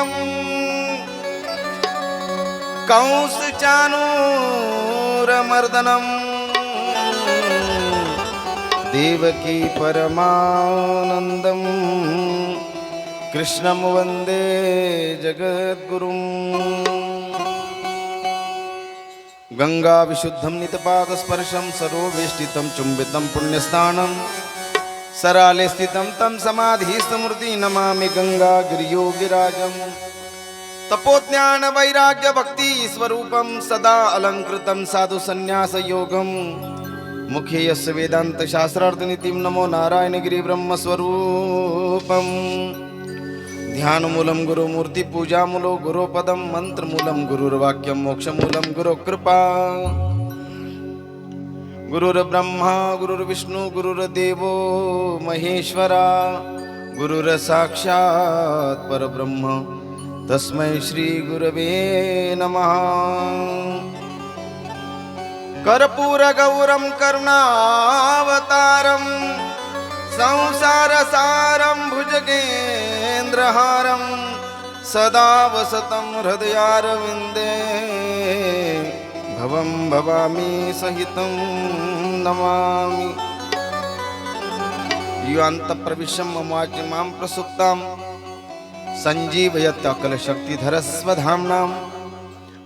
पूर्णं कंसचाणूरमर्दनं देवकी परमानन्दं कृष्णं वन्दे जगद्गुरुं। गंगा विशुद्धं नितपादस्पर्शं सरोवेष्टितं चुम्बितं पुण्यस्थानं सराले स्थितं तं समाधिस्तमूर्ति नमामि गंगागिरियोगिराजं। तपोज्ञान वैराग्य भक्ति स्वरूपं सदा अलंकृतं साधु संन्यास योगं मुखे यस्य वेदांत शास्त्रार्थ नीतिं नमो नारायण गिरि ब्रह्म स्वरूपं। ध्यानमूलं गुरुमूर्ति पूजामूलो गुरुपदं मंत्रमूलं गुरुर्वाक्यं मोक्षमूलं गुरुकृपा। गुरुर्ब्रह्मा गुरुर्विष्णु गुरुर्देवो महेश्वरा गुरुर्साक्षात् परब्रह्म तस्मै श्री गुरवे नमः। कर्पूरगौरं करुणावतारं संसारसारं भुजगेन्द्रहारं सदा वसतं हृदयारविन्दे भवं भवामि सहितं नमामि। युवान्तप्रविश्य मम वाचमां प्रसुप्तां सञ्जीवयत्यखिलशक्तिधरस्वधाम्नां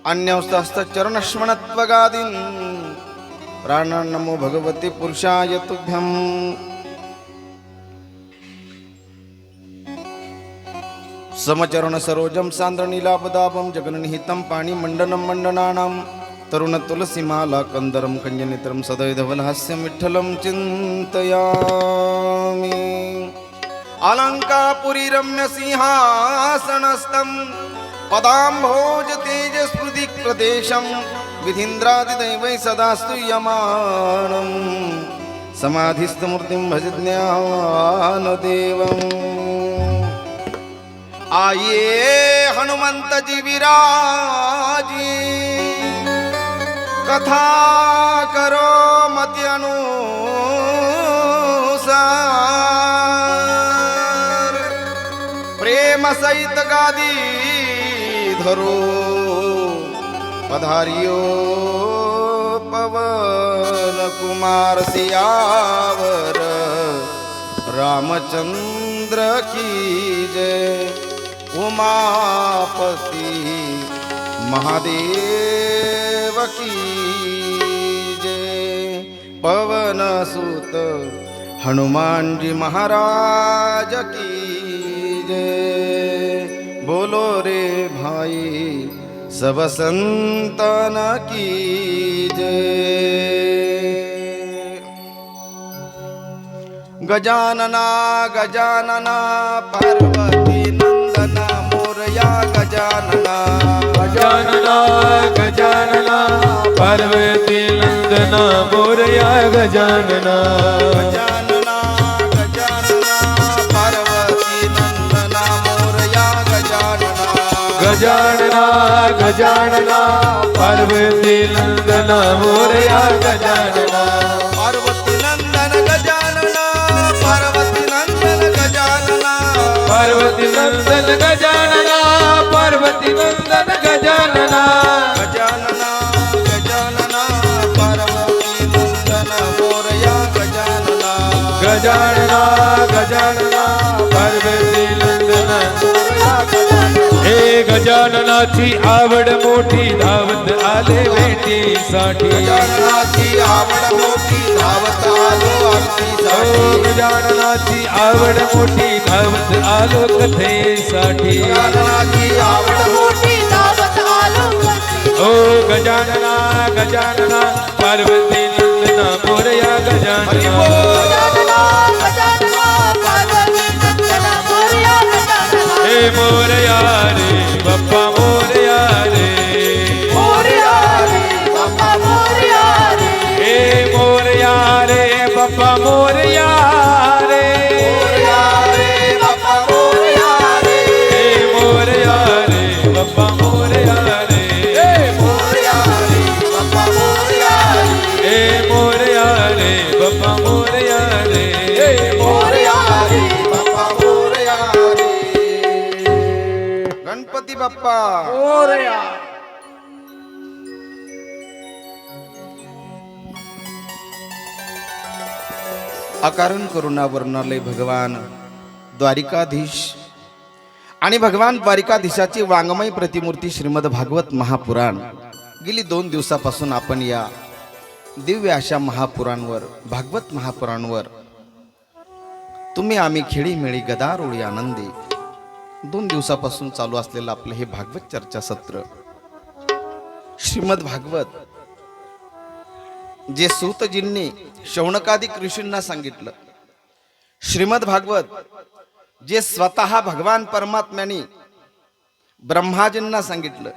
अन्यौस्तहस्तचरणश्मणत्वगादीन् प्राणान् नमो भगवते पुरुषाय तुभ्यं। समचरण सरोजं सान्द्रनीलापदापं जगन्निहितं पाणिमण्डनं मण्डनानां तरुणतुलसीमाला कंदरं कन्यनेत्रं सदैधवलहास्यं विठ्ठलं चिन्तयामि। अलङ्कापुरी रम्यसिंहासनस्थं पदाम्भोज तेजस्फुति प्रदेशं विधीन्द्रादिदैवैः सदा स्तूयमानं समाधिस्थमूर्तिं भज ज्ञानदेवम्। आइए हनुमंत जी विराजी कथा करो मति अनुसार प्रेम सहित गादी धरो पधारियो पवन कुमार सियावर रामचंद्र की जय। उमापति महादेव की जय। पवन सुत हनुमान जी महाराज की जय। बोलो रे भाई सब संतान की जय। गजानना गजानना पार्वती नंदना मोरया गजानना। गजानना गजानना पार्वती नंदना मोरया गजानना। गजानना गजानना पार्वती नंदना मोरया गजानना। गजानना गजानना पार्वती नंदना मोरया गजानना। पार्वती नंदन गजानना पार्वती नंदन गजानना। पार्वती नंदन गजानना पार्वती नंदन गजानना। गजानना गजानना पार्वती नंदन मोरया गजानना। गजानना गजानना पार्वती नंदन मोरया गजानना। हे गजाननाची आवड मोठी धावत आले भेटी साठी। गजाननाची आवड मोठी धावत आलो आरतीसाठी। गजाननाची आवड मोठी धावत आलो कथेसाठी। गजाननाची आवड मोठी धावत आलो कथेसाठी। ओ गजानना गजानना पार्वती नंदना मोरया गजानना। गजानना गजानना पार्वती नंदना मोरया गजानना। हे मोरया रे बाप्पा मोरया रे। मोरया रे बाप्पा मोरया रे। हे मोरया रे बाप्पा मोरया रे। मोरया रे बाप्पा मोरया रे। हे मोरया रे बाप्पा मोरया रे। मोरया रे बाप्पा मोरया रे। हे मोरया रे बाप्पा मोरया रे। मोरया रे बाप्पा मोरया रे। गणपती बाप्पा मोरया. अकारण करुणा वर्णालय भगवान द्वारिकाधीश आणि भगवान द्वारिकाधीशाची वाङ्मय प्रतिमूर्ती श्रीमद भागवत महापुराण. गेली 2 दिवसापासून आपण या दिव्य अशा महापुराणवर भागवत महापुराणवर तुम्ही आम्ही खेळीमेळी गदारोळी आनंदी 2 दिवसापासून चालू असलेलं आपलं हे भागवत चर्चा सत्र. श्रीमद भागवत जे सूतजींनी शौनकादिक ऋषींना सांगितलं, श्रीमद भागवत जे स्वतः भगवान परमात्म्याने ब्रह्माजींना सांगितलं,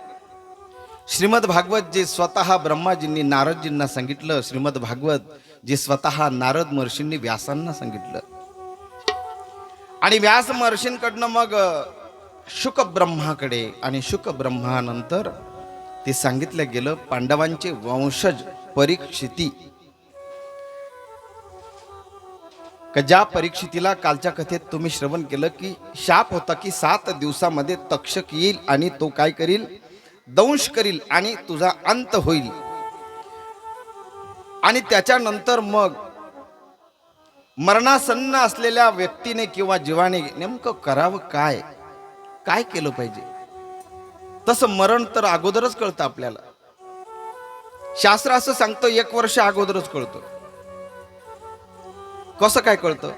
श्रीमद भागवत जे स्वतः ब्रह्माजींनी नारदजींना सांगितलं, श्रीमद भागवत जे स्वतः नारद महर्षींनी व्यासांना सांगितलं आणि व्यास महर्षींकडनं मग शुक ब्रह्माकडे आणि शुक ब्रह्मानंतर ते सांगितलं गेलं पांडवांचे वंशज परीक्षिती. ज्या परीक्षितीला कालच्या कथेत तुम्ही श्रवण केलं की शाप होता की 7 दिवसामध्ये तक्षक येईल आणि तो काय करील, दंश करील आणि तुझा अंत होईल. आणि त्याच्यानंतर मग मरणासन्न असलेल्या व्यक्तीने किंवा जीवाने नेमकं करावं काय, काय केलं पाहिजे. तसं मरण तर अगोदरच कळतं आपल्याला. शास्त्र असं सांगतं 1 वर्ष अगोदरच कळतं. कसं काय कळतं?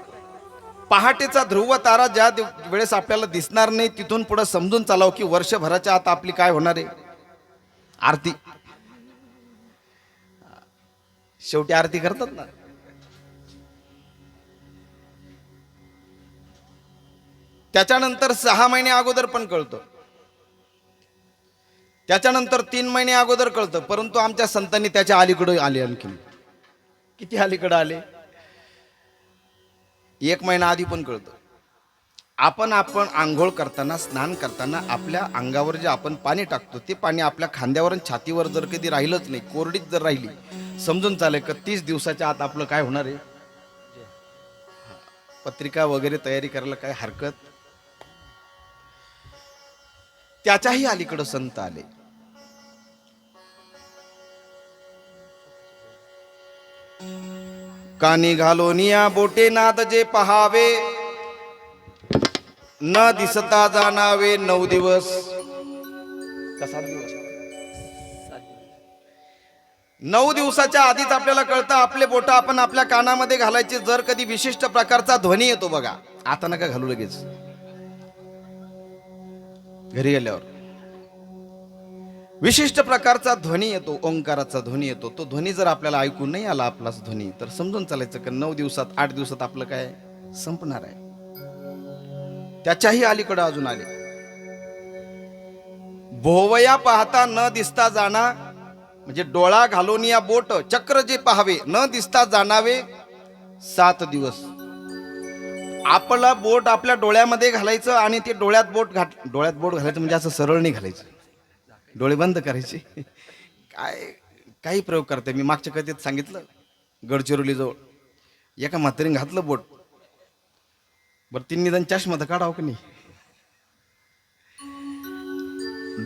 पहाटेचा ध्रुव तारा ज्या वेळेस आपल्याला दिसणार नाही तिथून पुढे समजून चालावं की वर्षभराच्या आत आपली काय होणार आहे, आरती. शेवटी आरती करतात ना. त्याच्यानंतर 6 महिने अगोदर पण कळतं, त्याच्यानंतर 3 महिने अगोदर कळतं. परंतु आमच्या संतांनी त्याच्या अलीकडे आले. आणखी किती अलीकडे आले? 1 महिना आधी पण कळतं. आपण आंघोळ करताना, स्नान करताना आपल्या अंगावर जे आपण पाणी टाकतो ते पाणी आपल्या खांद्यावर आणि छातीवर जर कधी राहिलंच नाही, कोरडीच जर राहिली, समजून चालेल का 30 दिवसाच्या आत आपलं काय होणार आहे. पत्रिका वगैरे तयारी करायला काय हरकत. त्याच्याही अलीकडं संत आले. कानी घालोनिया बोटे नाद जे पहावे, न दिसता जाणावे 9 दिवस. कसा दिवस? 9 दिवसाच्या आधीच आपल्याला कळतं आपले बोट आपण आपल्या कानामध्ये घालायचे. जर कधी विशिष्ट प्रकारचा ध्वनी येतो बघा, आता नका घालू लगेच, घरी गेल्यावर विशिष्ट प्रकारचा ध्वनी येतो, ओंकाराचा ध्वनी येतो. तो ध्वनी जर आपल्याला ऐकून नाही आला आपलाच ध्वनी, तर समजून चालायचं की 9 दिवसात 8 दिवसात आपलं काय संपणार आहे. त्याच्याही अलीकडे अजून आले. भोवया पाहता न दिसता जाणा, म्हणजे डोळा घालून या बोट चक्र जे पाहावे न दिसता जाणावे 7 दिवस. आपला बोट आपल्या डोळ्यामध्ये घालायचं आणि ते डोळ्यात बोट घालायचं, म्हणजे असं सरळ नाही घालायचं, डोळे बंद करायचे. काही प्रयोग करते. मी मागच्या कधीच सांगितलं, गडचिरोली जवळ एका म्हातारीने घातलं बोट. बरं, 3 निदान चष्मा तर काढावं की नाही.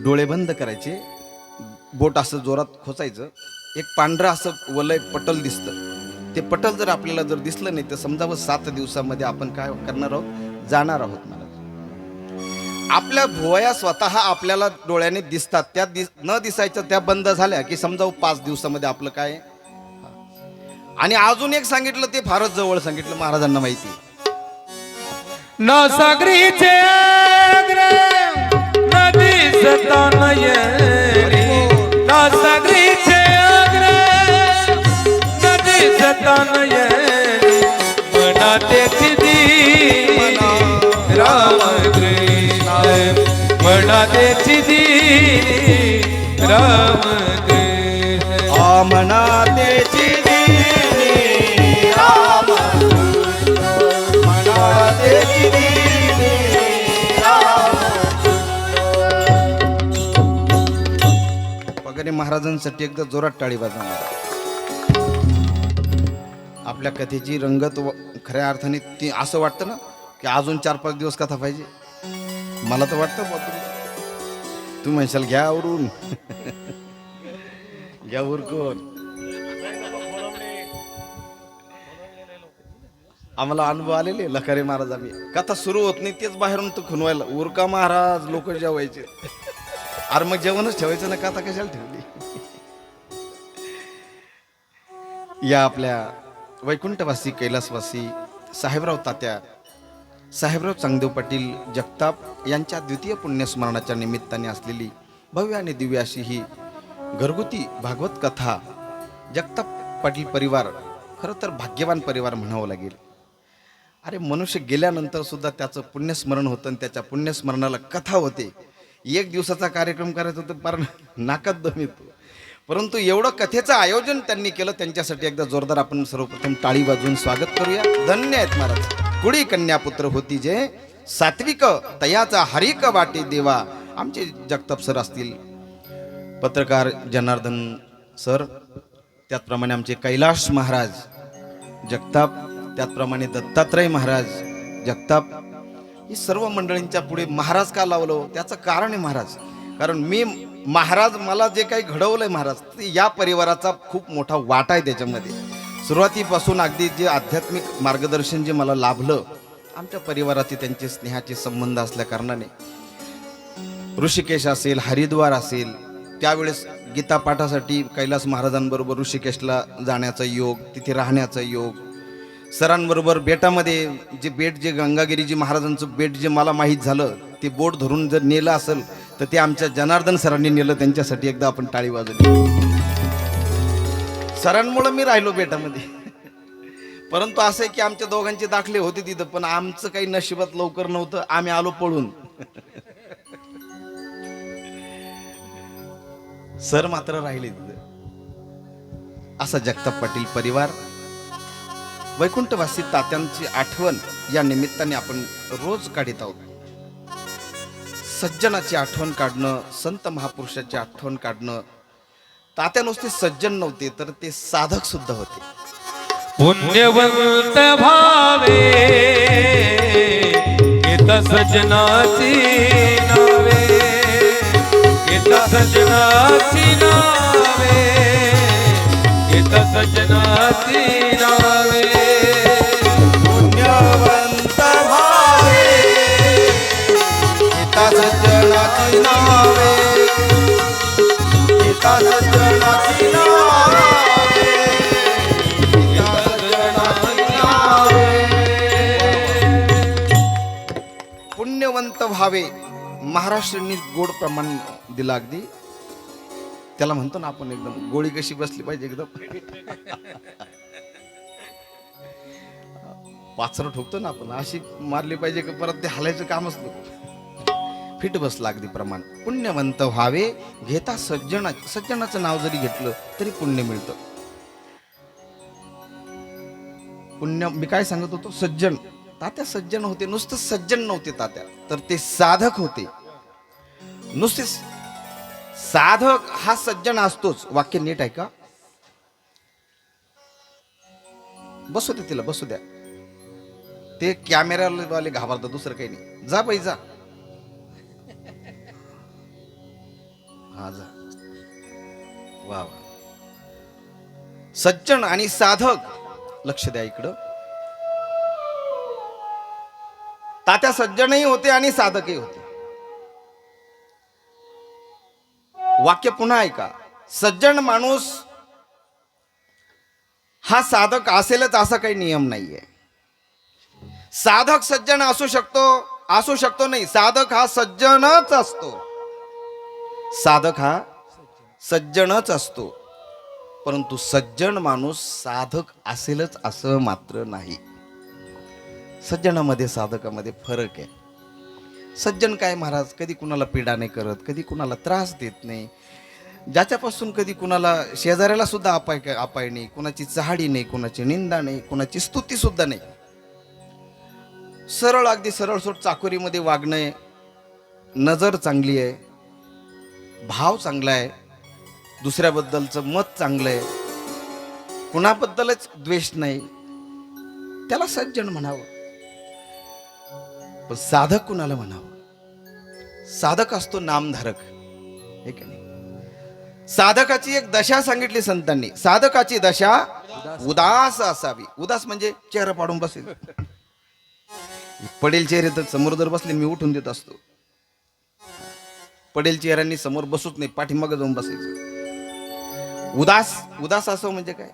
डोळे बंद करायचे, बोट असं जोरात खोचायचं. एक पांढरं असं वलय पटल दिसतं. ते पटल जर आपल्याला जर दिसलं नाही तर समजावं 7 दिवसामध्ये आपण काय करणार आहोत, जाणार आहोत. मला आपल्या भुवया स्वतः आपल्याला डोळ्याने दिसतात, त्या न दिसायच्या त्या बंद झाल्या की समजावं 5 दिवसामध्ये आपलं काय. आणि अजून एक सांगितलं, ते फारच जवळ सांगितलं, महाराजांना माहिती. न सागरीचे अग्र नदी सता नयनी, न सागरीचे अग्र नदी सता नयनी, मना तेची दी राम कृष्ण, मना तेची दी राम कृष्ण. मना तेची दीनी राम कृष्ण, मना तेची दीनी राम कृष्ण. वगैरे महाराजांसाठी एकदा जोरात टाळी वाजवणार. आपल्या कथेची रंगत खऱ्या अर्थाने ती असं वाटतं ना की अजून 4-5 दिवस कथा पाहिजे. मला तर वाटतं तू म्हणशाल घ्या आवरून. घ्या उरकून. आम्हाला अनुभव आलेले लखारे महाराज. आम्ही कथा सुरू होत नाही तेच बाहेरून तो खुनवायला उरका महाराज लोक जेवायचे. अरे मग जेवणच ठेवायचं ना, कथा कशाला ठेवली. या आपल्या वैकुंठवासी कैलासवासी साहेबराव तात्या साहेबराव चांगदेव पाटील जगताप यांच्या द्वितीय पुण्यस्मरणाच्या निमित्ताने असलेली भव्य आणि दिव्य अशी ही घरगुती भागवत कथा. जगताप पाटील परिवार खरं तर भाग्यवान परिवार म्हणावं लागेल. अरे मनुष्य गेल्यानंतर सुद्धा त्याचं पुण्यस्मरण होतं आणि त्याच्या पुण्यस्मरणाला कथा होते. एक दिवसाचा कार्यक्रम करायचा तर फार नाकात दम येतो. परंतु एवढं कथेचं आयोजन त्यांनी केलं, त्यांच्यासाठी एकदा जोरदार आपण सर्वप्रथम टाळी वाजवून स्वागत करूया. धन्य आहेत महाराज. कुडी कन्या पुत्र होती जे सात्विक तयाचा हरिक वाटे देवा. आमचे जगताप सर असतील, पत्रकार जनार्दन सर, त्याचप्रमाणे आमचे कैलाश महाराज जगताप, त्याचप्रमाणे दत्तात्रय महाराज जगताप. ही सर्व मंडळींच्या पुढे महाराज का लावलं त्याचं कारण आहे महाराज. कारण मी महाराज, मला जे काही घडवलंय महाराज, ते या परिवाराचा खूप मोठा वाटा आहे त्याच्यामध्ये. सुरुवातीपासून अगदी जे आध्यात्मिक मार्गदर्शन जे मला लाभलं, आमच्या परिवाराचे त्यांचे स्नेहाचे संबंध असल्या कारणाने ऋषिकेश असेल, हरिद्वार असेल, त्यावेळेस गीता पाठासाठी कैलास महाराजांबरोबर ऋषिकेशला जाण्याचा योग, तिथे राहण्याचा योग, सरांबरोबर बेटामध्ये जे बेट, जे गंगागिरीजी महाराजांचं बेट जे मला माहीत झालं, ते बोट धरून जर नेलं असेल तर ते आमच्या जनार्दन सरांनी नेलं. त्यांच्यासाठी एकदा आपण टाळी वाजवली. सरांमुळे मी राहिलो बेटामध्ये. परंतु असं आहे की आमच्या दोघांचे दाखले होते तिथं, पण आमचं काही नशिबात लवकर नव्हतं. आम्ही आलो पळून. सर मात्र राहिले तिथं. असा जगताप पाटील परिवार. वैकुंठवासी तात्यांची आठवण या निमित्ताने आपण रोज काढीत आहोत. सज्जनाची आठवण काढणं, संत महापुरुषाची आठवण काढणं. तात्या नुसते सज्जन नव्हते तर ते साधक सुद्धा होते. पुण्यवंत भावे येत सजनाची नावे, येत सजनाची नावे, येत सजनाची नावे. पुण्यवंत भावे येता सज्जनाची नावे, येता सज्जनाची नावे, येता सज्जनाची नावे. पुण्यवंत भावे महाराष्ट्रांनी गोड प्रमाण दिला. अगदी त्याला म्हणतो ना आपण, एकदम गोळी कशी बसली पाहिजे, एकदम पाचर ठोकतो ना आपण, अशी मारली पाहिजे की परत ते हलायचं कामच नको. फिट बसला अगदी प्रमाण. पुण्यवंत व्हावे घेता सज्जना. सज्जनाचं नाव जरी घेतलं तरी पुण्य मिळतं. पुण्य मी काय सांगत होतो, सज्जन. तात्या सज्जन होते. नुसतं सज्जन नव्हते तात्या, तर ते साधक होते. नुसते साधक हा सज्जन असतोच. वाक्य नीट आहे का? बसू दे तिला, बसू द्या. ते कॅमेरावाले घाबरतात, दुसरं काही नाही. जा बाई जा. हा जा. वा वा. सज्जन आणि साधक, लक्ष द्या इकडं. तात्या सज्जनही होते आणि साधकही होते. वाक्य पुन्हा ऐका. सज्जन माणूस हा साधक असेलच असा काही नियम नाहीये. साधक सज्जन असू शकतो नाही. साधक हा सज्जनच असतो. साधक हा सज्जनच असतो. परंतु सज्जन माणूस साधक असेलच असं मात्र नाही. सज्जनामध्ये साधकामध्ये फरक आहे. सज्जन काय महाराज, कधी कुणाला पीडा नाही करत, कधी कुणाला त्रास देत नाही, ज्याच्यापासून कधी कुणाला शेजाऱ्याला सुद्धा अपाय नाही, कुणाची चहाडी नाही, कुणाची निंदा नाही, कुणाची स्तुती सुद्धा नाही. सरळ, अगदी सरळसोट चाकोरीमध्ये वागणं. नजर चांगली आहे, भाव चांगला आहे, दुसऱ्याबद्दलचं मत चांगलं आहे, कुणाबद्दलच द्वेष नाही, त्याला सज्जन म्हणावं. पण साधक कुणाला म्हणावं? साधक असतो नामधारक. हे की नाही? साधकाची एक दशा सांगितली संतांनी. साधकाची दशा उदास असावी. उदास म्हणजे चेहरा पाडून बसेल. पडेल चेहरे तर समोर जर बसले मी उठून देत असतो. पडेल चेहऱ्यांनी समोर बसूच नाही, पाठीमागे जाऊन बसायचं. उदास असं म्हणजे काय?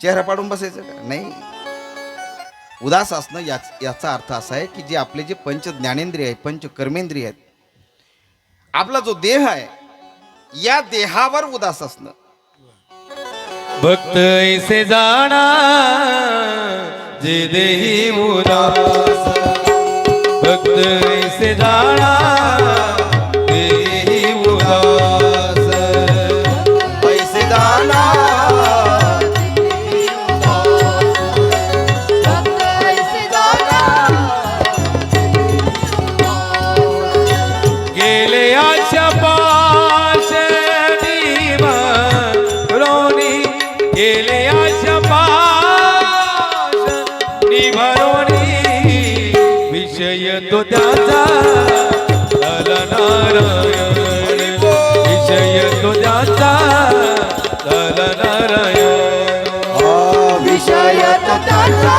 चेहरा पाडून बसायचं का? नाही. उदास असणं याचा अर्थ असा आहे की जे आपले जे पंच ज्ञानेंद्रिय आहे, पंच कर्मेंद्रिय आहेत, आपला जो देह आहे, या देहावर उदास असणं. भक्त ऐसे जाणा जे देही उदास, भक्त ऐसे जाणा देही उदास, पैसे जाना गेले आशा पाश निभरोनी, गेले आशा पाश निभरोनी, विषय तो त्याचा झाला नारायण, विषय तो त्याचा झाला नारायण. विषय त्याचा